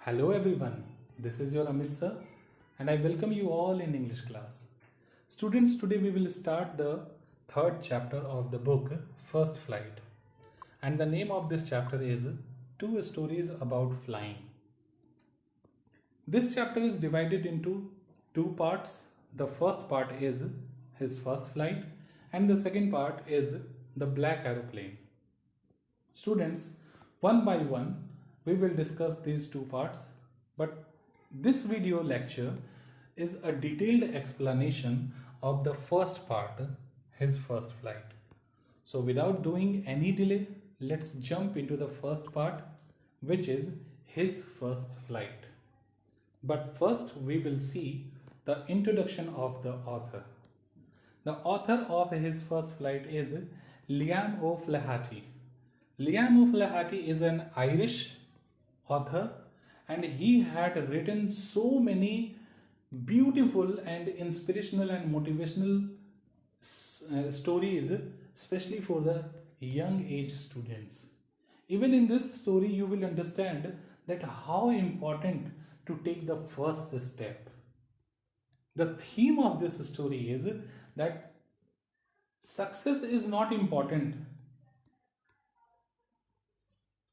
Hello everyone, this is your Amit sir and I welcome you all in English class. Students, today we will start the third chapter of the book First Flight, and the name of this chapter is Two Stories About Flying. This chapter is divided into two parts. The first part is his first flight and the second part is the black aeroplane. Students, one by one we will discuss these two parts, but this video lecture is a detailed explanation of the first part, his first flight. So without doing any delay, let's jump into the first part, which is his first flight. But first we will see the introduction of the author. The author of his first flight is Liam O'Flaherty. Liam O'Flaherty is an Irish author and he had written so many beautiful and inspirational and motivational stories, especially for the young age students. Even in this story you will understand that how important to take the first step. The theme of this story is that success is not important.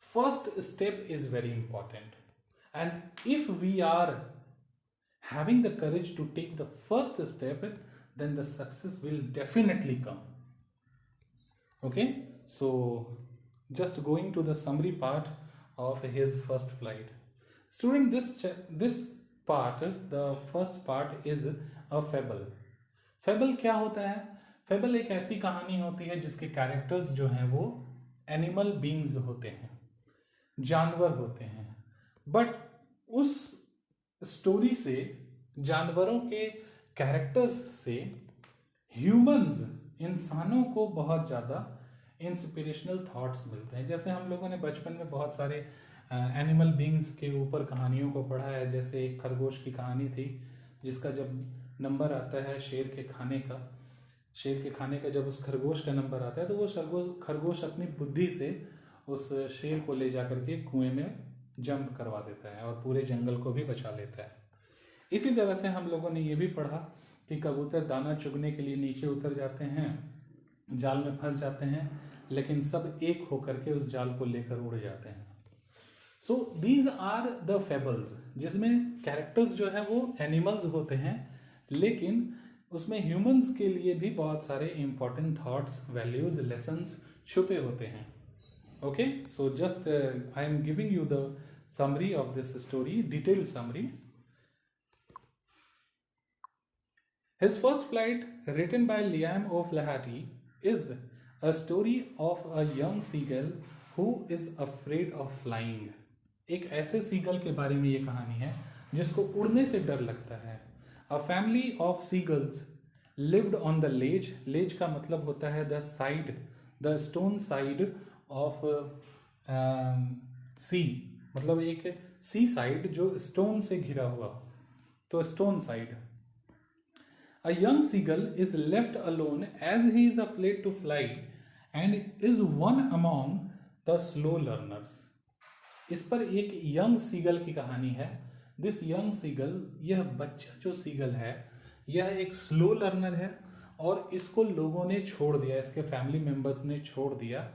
First step is very important, and if we are having the courage to take the first step, then the success will definitely come. Okay, so just going to the summary part of his first flight. Student, this part, the first part is a fable. Fable क्या होता है? Fable एक ऐसी कहानी होती है जिसके characters जो हैं वो एनिमल बींग्स होते हैं, जानवर होते हैं, बट उस स्टोरी से, जानवरों के कैरेक्टर्स से ह्यूमंस, इंसानों को बहुत ज़्यादा इंस्पिरेशनल थॉट्स मिलते हैं. जैसे हम लोगों ने बचपन में बहुत सारे एनिमल बींग्स के ऊपर कहानियों को पढ़ा है. जैसे एक खरगोश की कहानी थी जिसका जब नंबर आता है शेर के खाने का जब उस खरगोश का नंबर आता है तो वो खरगोश अपनी बुद्धि से उस शेर को ले जाकर के कुएं में जंप करवा देता है और पूरे जंगल को भी बचा लेता है. इसी तरह से हम लोगों ने ये भी पढ़ा कि कबूतर दाना चुगने के लिए नीचे उतर जाते हैं, जाल में फंस जाते हैं, लेकिन सब एक होकर के उस जाल को लेकर उड़ जाते हैं. So these are the fables, जिसमें कैरेक्टर्स जो है वो एनिमल्स होते हैं, लेकिन उसमें ह्यूमंस के लिए भी बहुत सारे इंपॉर्टेंट थॉट्स, वैल्यूज, लेसन्स छुपे होते हैं. Okay, so just I am giving you the summary of this story, detailed summary. His first flight, written by Liam O'Flaherty, is a story of a young seagull who is afraid of flying. एक ऐसे seagull के बारे में ये कहानी है जिसको उड़ने से डर लगता है. A family of seagulls lived on the ledge. ledge का मतलब होता है the side, the stone side of sea, मतलब एक सी साइड जो स्टोन से घिरा हुआ, तो stone side. A young seagull is left alone as he is afraid to fly and is one among the slow learners. इस पर एक यंग सीगल की कहानी है. दिस यंग सीगल, यह बच्चा जो सीगल है, यह एक स्लो लर्नर है और इसको लोगों ने छोड़ दिया, इसके फैमिली मेंबर्स ने छोड़ दिया,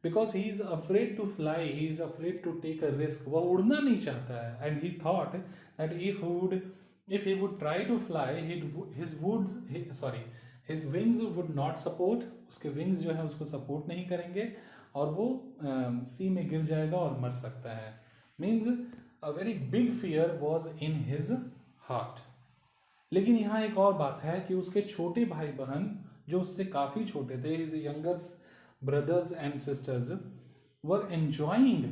because he is afraid to fly, he is afraid to take a risk. वो उड़ना नहीं चाहता है, and he thought that if he would try to fly, his wings would not support, उसके wings जो है उसको support नहीं करेंगे और वो sea में गिर जाएगा और मर सकता है. Means a very big fear was in his heart. लेकिन यहाँ एक और बात है कि उसके छोटे भाई बहन जो उससे काफ़ी छोटे थे, his younger brothers and sisters were enjoying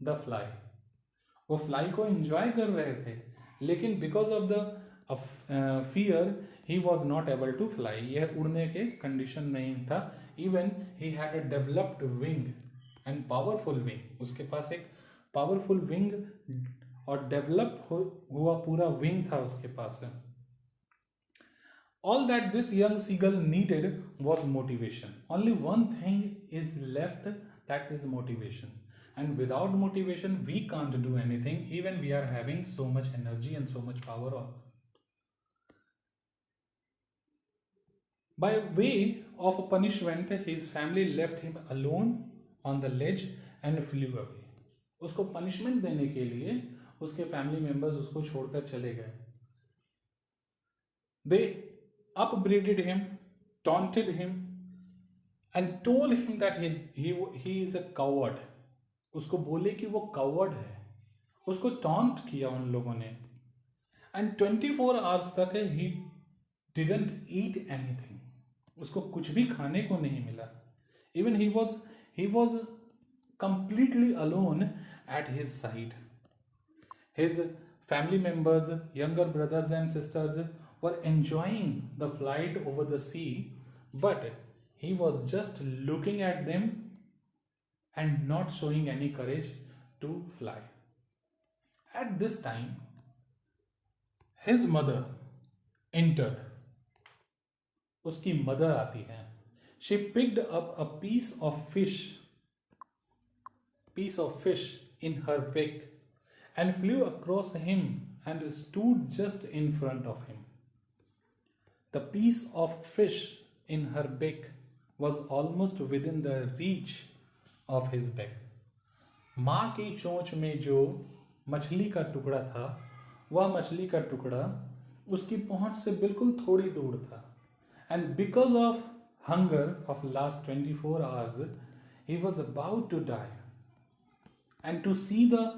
the fly. वो फ्लाई को एंजॉय कर रहे थे, लेकिन because of the fear he was not able to fly. यह उड़ने के कंडीशन नहीं था. Even he had a developed wing and powerful wing. उसके पास एक पावरफुल विंग और डेवलप हुआ पूरा विंग था उसके पास. All that this young seagull needed was motivation. Only one thing is left, that is motivation. And without motivation, we can't do anything, even we are having so much energy and so much power on. By way of a punishment, his family left him alone on the ledge and flew away. उसको punishment देने के लिए उसके family members उसको छोड़कर चले गए. They upbraided him, taunted him, and told him that he is a coward. उसको बोले कि वो coward है. उसको taunt किया उन लोगों ने. And 24 hours तक he didn't eat anything. उसको कुछ भी खाने को नहीं मिला. Even he was completely alone at his side. His family members, younger brothers and sisters were enjoying the flight over the sea, but he was just looking at them and not showing any courage to fly. At this time, his mother entered. उसकी mother आती है. She picked up a piece of fish in her beak and flew across him and stood just in front of him. The piece of fish in her beak was almost within the reach of his beak. माँ की चोंच में जो मछली का टुकड़ा था, वह मछली का टुकड़ा उसकी पहुंच से बिल्कुल थोड़ी दूर था. And because of hunger of last 24 hours, he was about to die. And to see the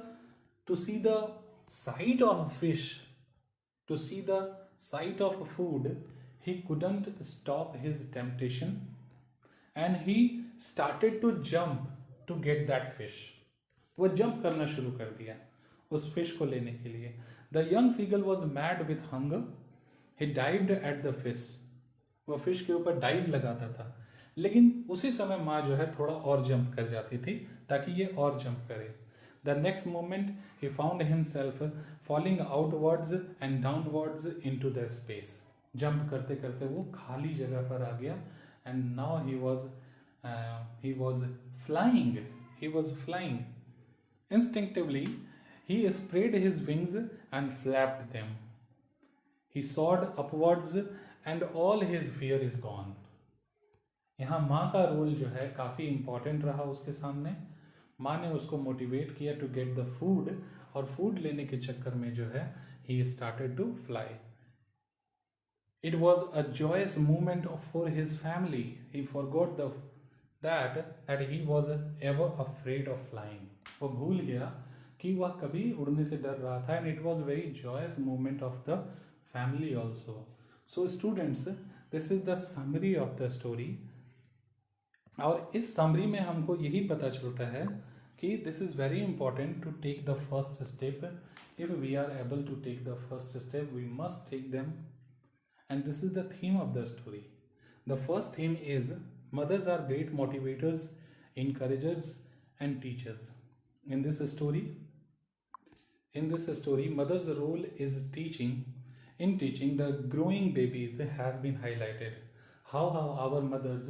sight of a fish, to see the sight of food, he couldn't stop his temptation, and he started to jump to get that fish. वो jump करना शुरू कर दिया उस fish को लेने के लिए. The young seagull was mad with hunger. He dived at the fish. वो फिश के ऊपर डाइव लगाता था, लेकिन उसी समय माँ जो है थोड़ा और जंप कर जाती थी ताकि ये और जंप करे. The next moment he found himself falling outwards and downwards into the space. Jump करते करते वो खाली जगह पर आ गया. And now he was flying. He was flying. Instinctively, he spread his wings and flapped them. He soared upwards and all his fear is gone. यहाँ माँ का रोल जो है काफ़ी इम्पॉर्टेंट रहा उसके सामने. माँ ने उसको मोटिवेट किया टू गेट द फूड, और फूड लेने के चक्कर में जो है he started to fly. It was a joyous moment for his family. He forgot that he was ever afraid of flying. वो भूल गया कि वह कभी उड़ने से डर रहा था. And it was very joyous moment of the family also. So students, this is the summary of the story. और इस समरी में हमको यही पता चलता है कि this is very important to take the first step. If we are able to take the first step, we must take them. And this is the theme of the story. The first theme is mothers are great motivators, encouragers and teachers. In this story, mother's role is teaching. In teaching, the growing babies has been highlighted. How our mothers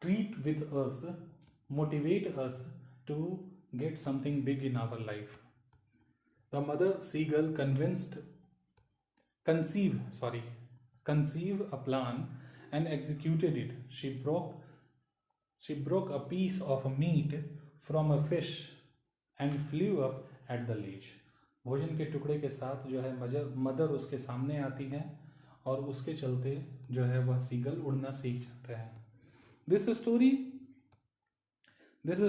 treat with us, motivate us to get something big in our life. The mother seagull conceive a plan and executed it. She broke a piece of meat from a fish and flew up at the ledge. भोजन के टुकड़े के साथ जो है mother उसके सामने आती है और उसके चलते जो है वह सीगल उड़ना सीख जाता है. This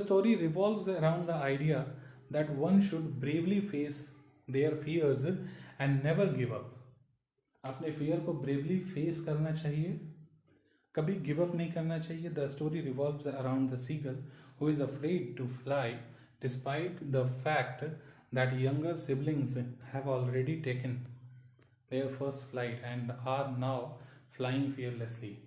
story revolves around the idea that one should bravely face their fears and never give up. अपने फियर को ब्रेवली फेस करना चाहिए, कभी गिव अप नहीं करना चाहिए. The story revolves around the seagull who is afraid to fly despite the fact that younger siblings have already taken their first flight and are now flying fearlessly.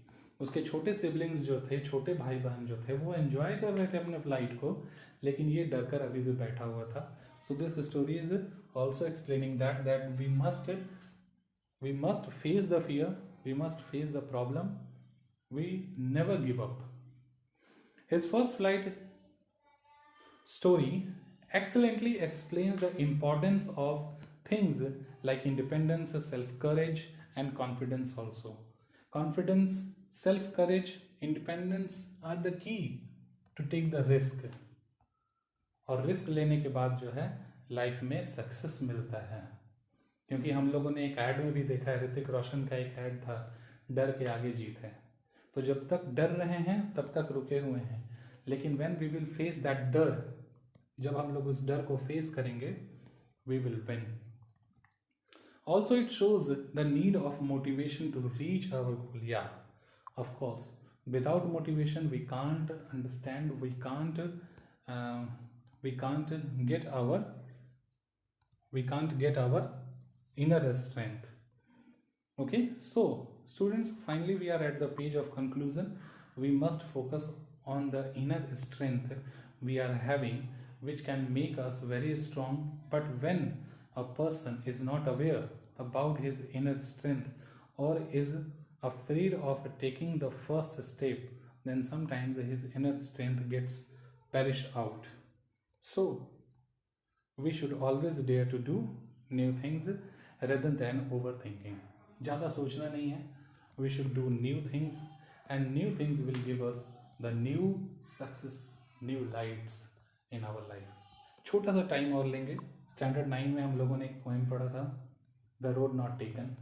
उसके छोटे siblings जो थे, छोटे भाई बहन जो थे, वो एंजॉय कर रहे थे अपने फ्लाइट को, लेकिन ये डर कर अभी भी बैठा हुआ था. So this story is also explaining that we must face the fear, we must face the problem, we never give up. His first flight story excellently explains the importance of things like independence, self-courage, and confidence also. Confidence, self-courage, independence are the key to take the risk. और risk लेने के बाद जो है life में success मिलता है. क्योंकि हम लोगों ने एक ऐड में भी देखा है, ऋतिक रोशन का एक ऐड था, डर के आगे जीत है. तो जब तक डर रहे हैं तब तक रुके हुए हैं, लेकिन when we will face that डर, जब हम लोग उस डर को फेस करेंगे, we will win. Also it shows the need of motivation to reach our goal. Yeah, of course, without motivation we can't understand, we can't get our inner strength. Okay, so students, finally we are at the page of conclusion. We must focus on the inner strength we are having, which can make us very strong. But when a person is not aware about his inner strength or is afraid of taking the first step, then sometimes his inner strength gets perished out. So we should always dare to do new things rather than overthinking. ज़्यादा सोचना नहीं है. We should do new things, and new things will give us the new success, new lights in our life. छोटा सा time और लेंगे. Standard 9 में हम लोगों ने एक पोएम पढ़ा था, द रोड नॉट टेकन.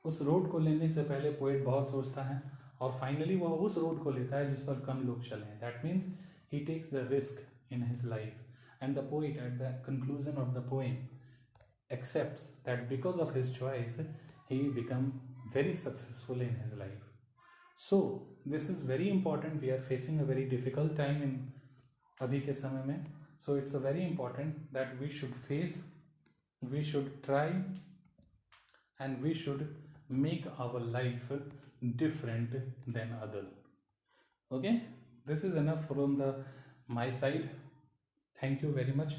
उस रोड को लेने से पहले पोएट बहुत सोचता है और फाइनली वह उस रोड को लेता है जिस पर कम लोग चले. That means he takes the risk in his life, and the poet at the conclusion of the poem accepts that because of his choice he become very successful in his life. So this is very important. We are facing a very difficult time in abhi ke samay mein, so it's a very important that we should face, we should try, and we should make our life different than other. Okay, this is enough from my side. Thank you very much.